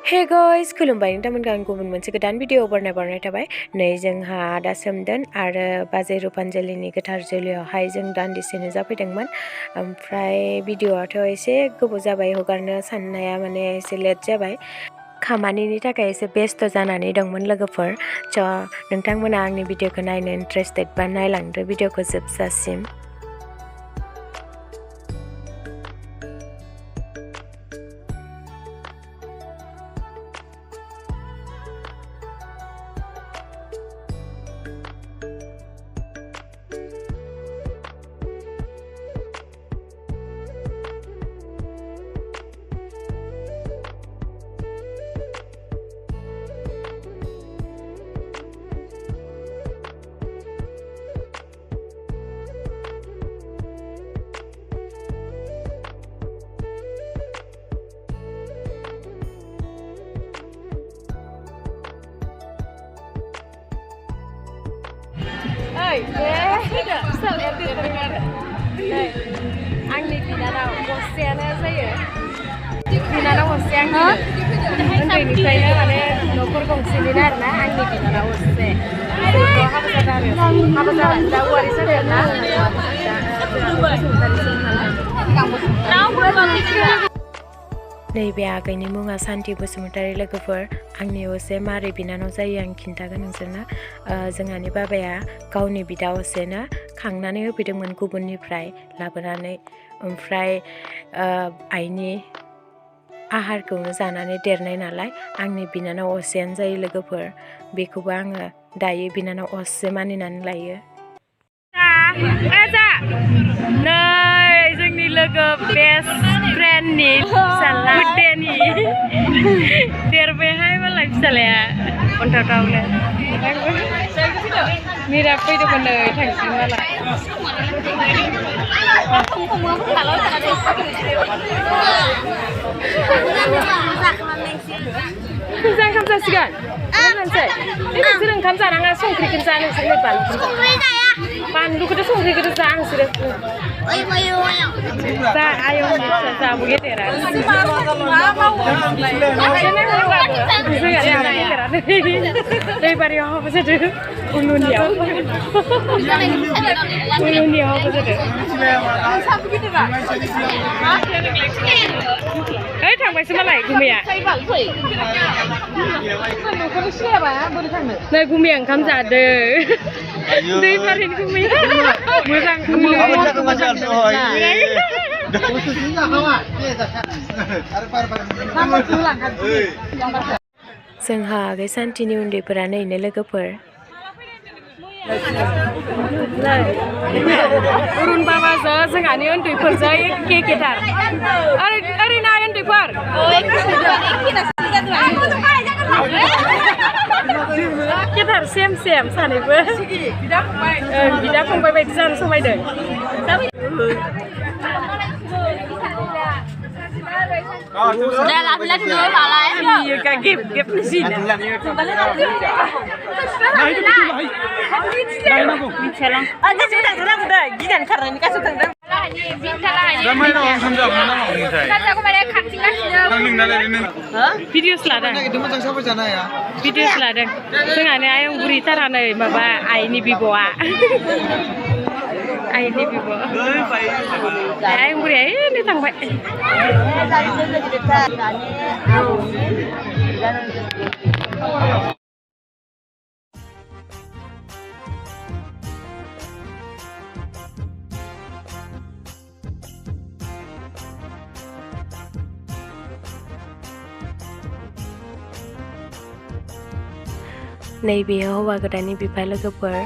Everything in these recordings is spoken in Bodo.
Hey guys, खुलुमबाय नोंथांमोनखौ आं गुबुन मोनसे गोदान भिडिअ बरनाय थाबाय नै जोंहा दा सोमदोन आरो बाजै रुपान्जलिनि गोथार जुलियावहाय जों दान्दिसे नुजाफैदोंमोन ओमफ्राय भिडिअआथ' एसे गोबाव जाबाय हगारनो साननाया माने एसे लेट जाबाय खामानिनि थाखाय एसे बेस्थ जानानै दंमोन लोगोफोर स' नोंथांमोना आंनि भिडिअखौ नायनो इन्ट्रेस्टेड बा नायलांदो भिडिअखौ जोबजासिम आंनि बिनानाव गस्सेयानो जायो बिनानाव गस्से आंनि उन्दैनिफ्रायनो माने न'खर गंसेनिनो आरोना आंनि बिनानाव गस्से हाबा जादों आरो हाबा जाबाय दा औवारि जादों ना नैबे आगैनि मुङा सान्ति बसुमतारी लोगोफोर आंनि असे मारै बिनानाव जायो आं खिन्थागोन नोंसोरनो जोंहानि बाबाया गावनि बिदा असेनो खांनानै होफैदोंमोन गुबुननिफ्राय लाबोनानै ओमफ्राय आइनि आहारखौनो जानानै देरनाय नालाय आंनि बिनानाव असेयानो जायो लोगोफोर बेखौबो आङो दायो बिनानाव असे मानिनानै लायो नै जोंनि लोगो बेस्ट फ्रेन्डनि फिसाला बुड्डेनि देरबायहाय मालाय फिसालाया अन्थावथावनो मिरा फैदोंमोन नै थांसिगोन मालाय फुजा ओंखाम जासिगोन होनसै नोंसोर ओंखाम जानाङा संख्रिखौनो जा नोंसोर बानलुखौथ' संख्रिखौथ' जा नोंसोरो जा आयं जाबो गेदेरा दै बारियाव हाबा जादों उलुनियाव हाबा जादों ओइ थांबायसो मालाय गुमैया नै गुमैया ओंखाम जादों दै बारिनि गुमैया मोजां जोंहा आगै सान्थिनि उन्दैफोरा नैनो लोगोफोर अरुण बाबाजों जोंहानि उन्दैफोरजों एखे गेटार ओरै नाय उन्दैफोर गेटार सेम सानैबो बिदा फंबाय बायदि जानो समायदों Udah lah, bilang dulu malah ya. Iya kak gap di sini. Bicara. Ada sudah gini karena ini kan sudah. Ramai orang sambil mana mau minta? Aku pada kancing kasih. Kangling nala ini. Video seladang. Itu macam siapa jana ya? Video seladang. Sengaja ayam gurih tarana baba ini biboa. Ini bibo. Ayam gurih ini tangbai. Nैबे हौवा गोदाननि बिफा लोगोफोर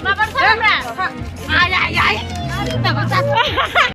Mà con sao nè? À dạ dạ.